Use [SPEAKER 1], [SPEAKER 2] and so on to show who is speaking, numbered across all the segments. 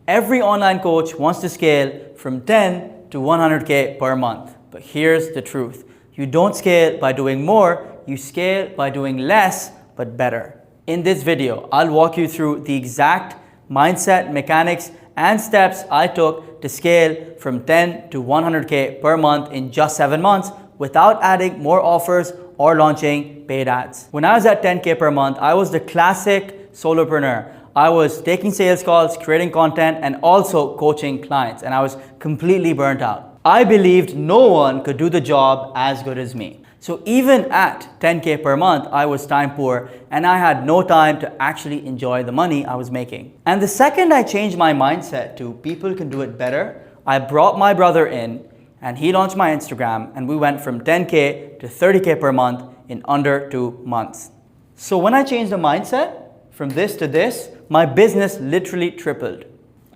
[SPEAKER 1] Every online coach wants to scale from 10 to 100K per month. But here's the truth. You don't scale by doing more, you scale by doing less, but better. In this video, I'll walk you through the exact mindset, mechanics, and steps I took to scale from 10 to 100K per month in just 7 months without adding more offers or launching paid ads. When I was at 10K per month, I was the classic solopreneur. I was taking sales calls, creating content, and also coaching clients, and I was completely burnt out. I believed no one could do the job as good as me. So even at 10K per month, I was time poor and I had no time to actually enjoy the money I was making. And the second I changed my mindset to people can do it better, I brought my brother in and he launched my Instagram and we went from 10K to 30K per month in under 2 months. So when I changed the mindset from this to this, my business literally tripled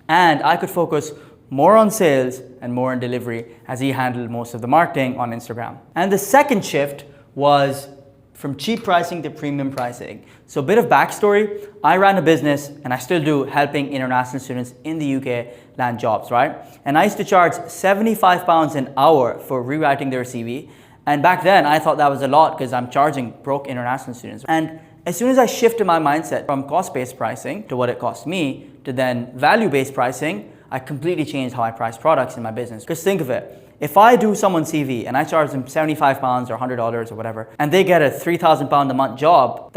[SPEAKER 1] and I could focus more on sales and more on delivery as he handled most of the marketing on Instagram. And the second shift was from cheap pricing to premium pricing. So a bit of backstory, I ran a business and I still do helping international students in the UK land jobs, right? And I used to charge £75 an hour for rewriting their CV. And back then I thought that was a lot because I'm charging broke international students. And as soon as I shifted my mindset from cost-based pricing to what it cost me to then value-based pricing, I completely changed how I price products in my business. Because think of it, if I do someone's CV and I charge them £75 or $100 or whatever, and they get a £3,000 a month job,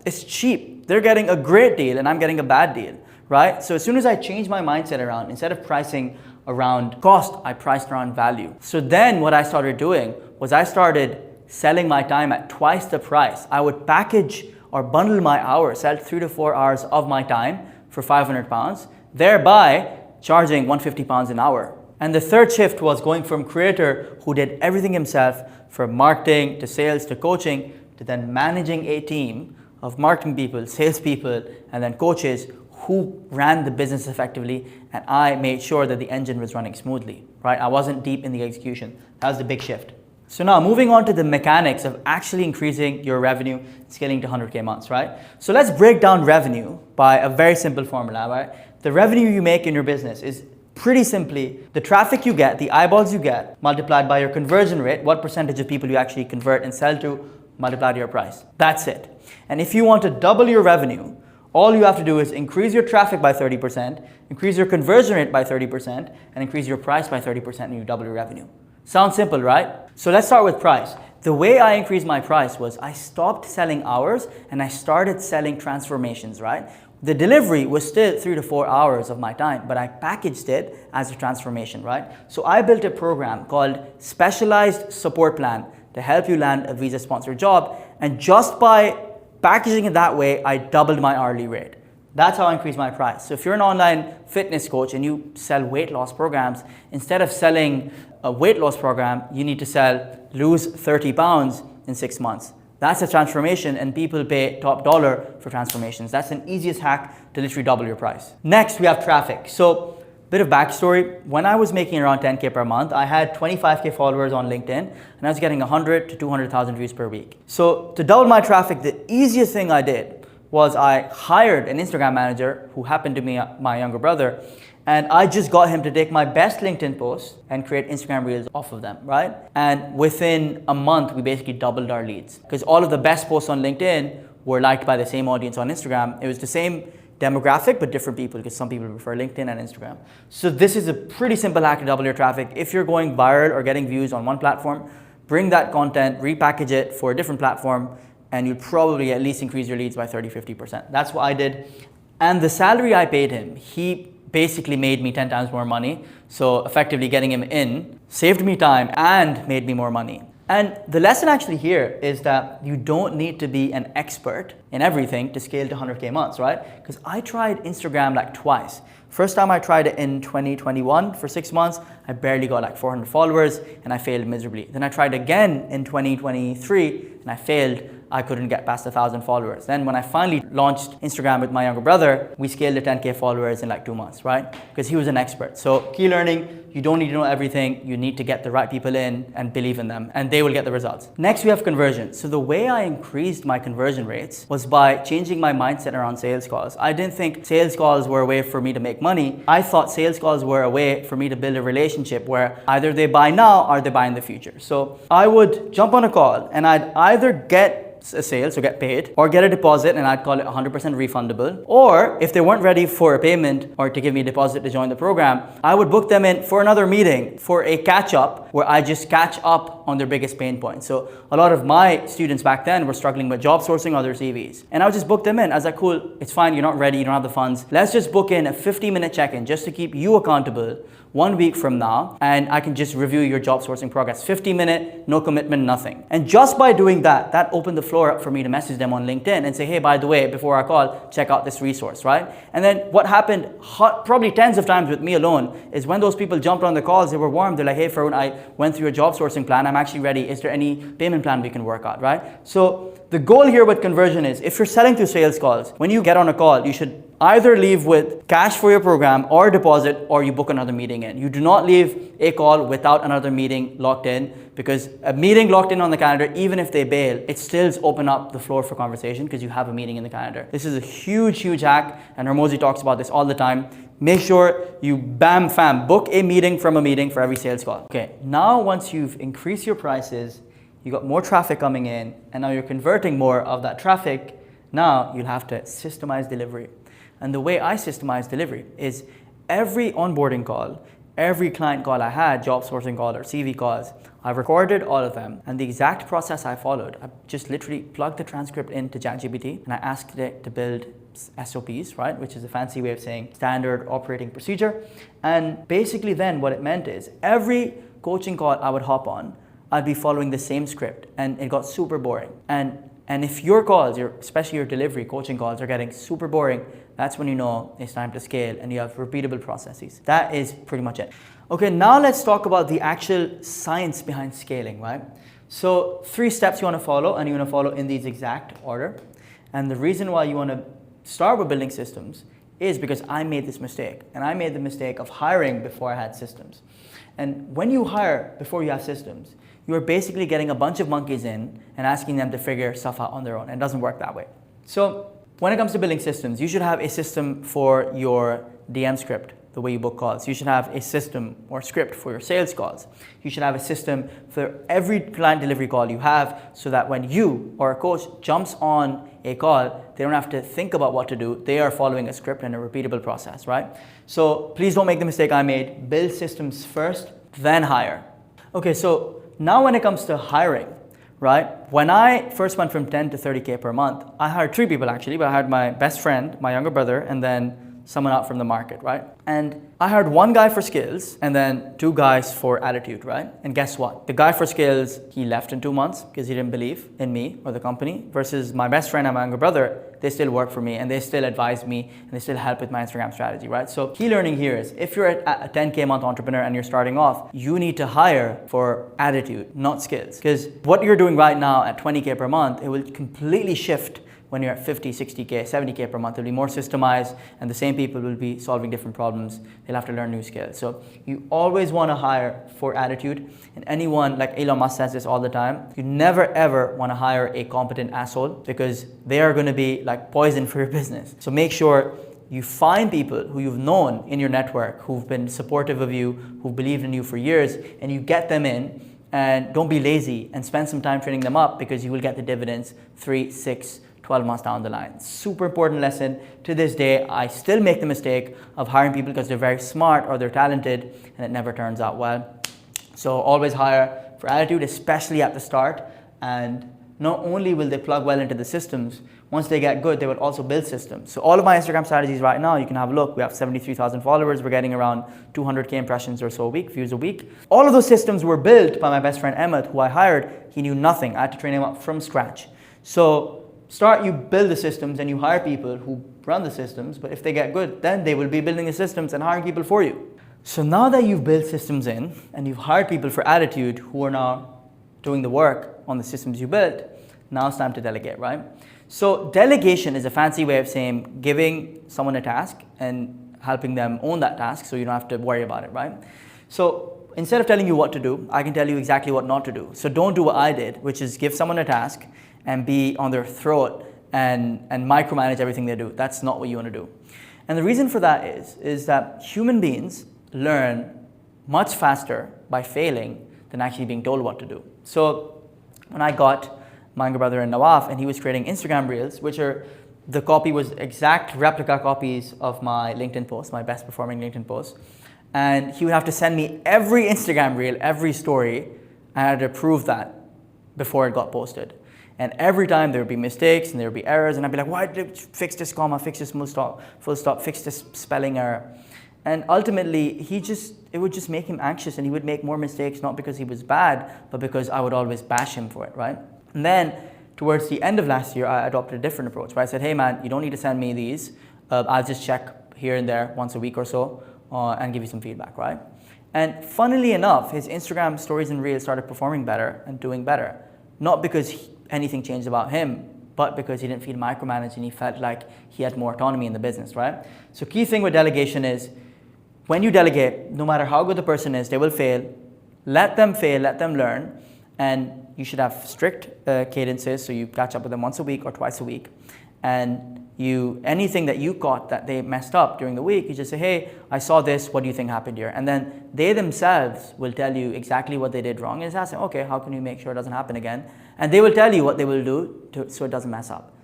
[SPEAKER 1] it's cheap. They're getting a great deal and I'm getting a bad deal, right? So as soon as I changed my mindset around, instead of pricing around cost, I priced around value. So then what I started doing was I started selling my time at twice the price. I would package or bundle my hours, sell 3 to 4 hours of my time for £500, thereby charging £150 an hour. And the third shift was going from creator who did everything himself, from marketing to sales to coaching, to then managing a team of marketing people, sales people, and then coaches who ran the business effectively, and I made sure that the engine was running smoothly, right? I wasn't deep in the execution. That was the big shift. So now moving on to the mechanics of actually increasing your revenue, scaling to 100K months, right? So let's break down revenue by a very simple formula, right? The revenue you make in your business is pretty simply the traffic you get, the eyeballs you get, multiplied by your conversion rate, what percentage of people you actually convert and sell to, multiplied to your price. That's it. And if you want to double your revenue, all you have to do is increase your traffic by 30%, increase your conversion rate by 30%, and increase your price by 30%, and you double your revenue. Sounds simple, right? So let's start with price. The way I increased my price was I stopped selling hours and I started selling transformations, right? The delivery was still 3 to 4 hours of my time, but I packaged it as a transformation, right? So I built a program called Specialized Support Plan to help you land a visa-sponsored job. And just by packaging it that way, I doubled my hourly rate. That's how I increased my price. So if you're an online fitness coach and you sell weight loss programs, instead of selling a weight loss program, you need to lose 30 pounds in 6 months. That's a transformation and people pay top dollar for transformations. That's an easiest hack to literally double your price. Next, we have traffic. So bit of backstory. When I was making around 10K per month, I had 25K followers on LinkedIn and I was getting 100 to 200,000 views per week. So to double my traffic, the easiest thing I did was I hired an Instagram manager who happened to be my younger brother, and I just got him to take my best LinkedIn posts and create Instagram reels off of them, right? And within a month, we basically doubled our leads because all of the best posts on LinkedIn were liked by the same audience on Instagram. It was the same demographic, but different people because some people prefer LinkedIn and Instagram. So this is a pretty simple hack to double your traffic. If you're going viral or getting views on one platform, bring that content, repackage it for a different platform, and you'll probably at least increase your leads by 30–50%. That's what I did. And the salary I paid him, he basically made me 10 times more money. So effectively getting him in saved me time and made me more money. And the lesson actually here is that you don't need to be an expert in everything to scale to 100K months, right? Because I tried Instagram like twice. First time I tried it in 2021 for 6 months, I barely got like 400 followers and I failed miserably. Then I tried again in 2023 and I failed I couldn't get past 1,000 followers. Then when I finally launched Instagram with my younger brother, we scaled to 10K followers in like 2 months, right? Because he was an expert. So key learning, you don't need to know everything. You need to get the right people in and believe in them, and they will get the results. Next, we have conversion. So the way I increased my conversion rates was by changing my mindset around sales calls. I didn't think sales calls were a way for me to make money. I thought sales calls were a way for me to build a relationship where either they buy now or they buy in the future. So I would jump on a call and I'd either get a sale, so get paid, or get a deposit, and I'd call it 100% refundable. Or if they weren't ready for a payment or to give me a deposit to join the program, I would book them in for another meeting for a catch up where I just catch up on their biggest pain points. So a lot of my students back then were struggling with job sourcing or their CVs, and I would just book them in. I was like, cool, it's fine, you're not ready, you don't have the funds. Let's just book in a 50-minute check-in just to keep you accountable 1 week from now, and I can just review your job sourcing progress. 50-minute, no commitment, nothing. And just by doing that, that opened the floor up for me to message them on LinkedIn and say, hey, by the way, before our call, check out this resource, right? And then what happened probably tens of times with me alone is when those people jumped on the calls, they were warm. They're like, hey, Farun, I went through your job sourcing plan. I'm actually ready. Is there any payment plan we can work out, right? So the goal here with conversion is if you're selling through sales calls, when you get on a call, you should either leave with cash for your program or deposit, or you book another meeting in. You do not leave a call without another meeting locked in, because a meeting locked in on the calendar, even if they bail, it still open up the floor for conversation because you have a meeting in the calendar. This is a huge, huge hack, and Hormozi talks about this all the time. Make sure you bam fam, book a meeting from a meeting for every sales call. Okay, now once you've increased your prices, you got more traffic coming in, and now you're converting more of that traffic, now you'll have to systemize delivery. And the way I systemize delivery is every onboarding call, every client call I had, job sourcing call or CV calls, I recorded all of them, and the exact process I followed. I just literally plugged the transcript into ChatGPT and I asked it to build SOPs, right? Which is a fancy way of saying standard operating procedure. And basically then what it meant is every coaching call I would hop on, I'd be following the same script, and it got super boring. And if your calls, especially your delivery coaching calls, are getting super boring, that's when you know it's time to scale and you have repeatable processes. That is pretty much it. Okay, now let's talk about the actual science behind scaling, right? So 3 steps you want to follow, and you want to follow in these exact order. And the reason why you want to start with building systems is because I made this mistake. And I made the mistake of hiring before I had systems. And when you hire before you have systems, you're basically getting a bunch of monkeys in and asking them to figure stuff out on their own. And it doesn't work that way. So when it comes to building systems, you should have a system for your DM script, the way you book calls. You should have a system or script for your sales calls. You should have a system for every client delivery call you have, so that when you or a coach jumps on a call, they don't have to think about what to do. They are following a script and a repeatable process, right? So please don't make the mistake I made. Build systems first, then hire. Okay, so now when it comes to hiring, right? When I first went from 10 to 30K per month, I hired 3 people actually, but I hired my best friend, my younger brother, and then someone out from the market, right? And I hired 1 guy for skills and then 2 guys for attitude, right? And guess what? The guy for skills, he left in 2 months because he didn't believe in me or the company, versus my best friend and my younger brother, they still work for me and they still advise me and they still help with my Instagram strategy, right? So key learning here is if you're a 10K month entrepreneur and you're starting off, you need to hire for attitude, not skills. Because what you're doing right now at 20K per month, it will completely shift when you're at 50, 60K, 70K per month. It'll be more systemized, and the same people will be solving different problems. They'll have to learn new skills. So you always want to hire for attitude. And anyone, like Elon Musk says this all the time, you never ever want to hire a competent asshole, because they are going to be like poison for your business. So make sure you find people who you've known in your network, who've been supportive of you, who've believed in you for years, and you get them in. And don't be lazy and spend some time training them up, because you will get the dividends 3, 6, 12 months down the line. Super important lesson. To this day, I still make the mistake of hiring people because they're very smart or they're talented, and it never turns out well. So always hire for attitude, especially at the start. And not only will they plug well into the systems, once they get good, they will also build systems. So all of my Instagram strategies right now, you can have a look. We have 73,000 followers. We're getting around 200K impressions or so a week, views a week. All of those systems were built by my best friend Emmett, who I hired. He knew nothing. I had to train him up from scratch. So you build the systems and you hire people who run the systems, but if they get good, then they will be building the systems and hiring people for you. So now that you've built systems in and you've hired people for attitude who are now doing the work on the systems you built, Now it's time to delegate, right? So delegation is a fancy way of saying giving someone a task and helping them own that task so you don't have to worry about it, right? So instead of telling you what to do, I can tell you exactly what not to do. So don't do what I did, which is give someone a task and be on their throat and micromanage everything they do. That's not what you want to do. And the reason for that is that human beings learn much faster by failing than actually being told what to do. So when I got my younger brother and Nawaf, and he was creating Instagram Reels, the copy was exact replica copies of my LinkedIn post, my best performing LinkedIn post. And he would have to send me every Instagram Reel, every story, and I had to prove that before it got posted. And every time there would be mistakes and there would be errors, and I'd be like, why did you fix this comma, fix this full stop, fix this spelling error? And ultimately, it would just make him anxious, and he would make more mistakes, not because he was bad, but because I would always bash him for it, right? And then towards the end of last year, I adopted a different approach where I said, hey man, you don't need to send me these. I'll just check here and there once a week or so and give you some feedback, right? And funnily enough, his Instagram stories and reels started performing better and doing better. Not because anything changed about him, but because he didn't feel micromanaged and he felt like he had more autonomy in the business, right? So key thing with delegation is when you delegate, no matter how good the person is, they will fail. Let them fail, let them learn. And you should have strict cadences, so you catch up with them once a week or twice a week. And anything that you caught that they messed up during the week, you just say, hey, I saw this, what do you think happened here? And then they themselves will tell you exactly what they did wrong. And it's asking, okay, how can you make sure it doesn't happen again? And they will tell you what they will do so it doesn't mess up.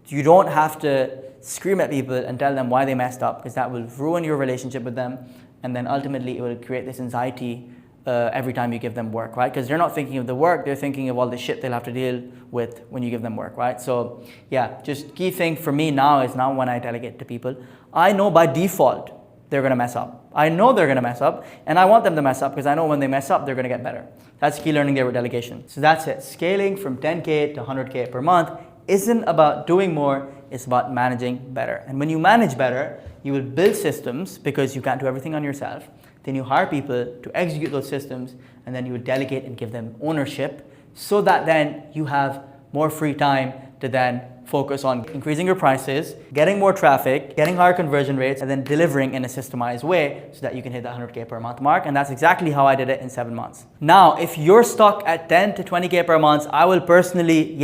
[SPEAKER 1] You don't have to scream at people and tell them why they messed up, because that will ruin your relationship with them. And then ultimately it will create this anxiety every time you give them work, right? Because they're not thinking of the work, they're thinking of all the shit they'll have to deal with when you give them work, right? So yeah, just key thing for me now is now when I delegate to people, I know by default they're gonna mess up. I know they're gonna mess up, and I want them to mess up because I know when they mess up, they're gonna get better. That's key learning there with delegation. So that's it. Scaling from 10K to 100K per month isn't about doing more, it's about managing better. And when you manage better, you will build systems because you can't do everything on yourself. Then you hire people to execute those systems, and then you would delegate and give them ownership so that then you have more free time to then focus on increasing your prices, getting more traffic, getting higher conversion rates, and then delivering in a systemized way so that you can hit the 100K per month mark. And that's exactly how I did it in 7 months. Now, if you're stuck at 10 to 20K per month, I will personally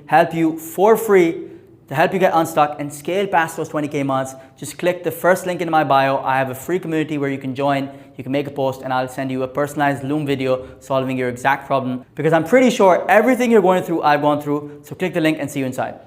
[SPEAKER 1] help you for free to help you get unstuck and scale past those 20K months. Just click the first link in my bio. I have a free community where you can join, you can make a post, and I'll send you a personalized Loom video solving your exact problem, because I'm pretty sure everything you're going through, I've gone through. So click the link and see you inside.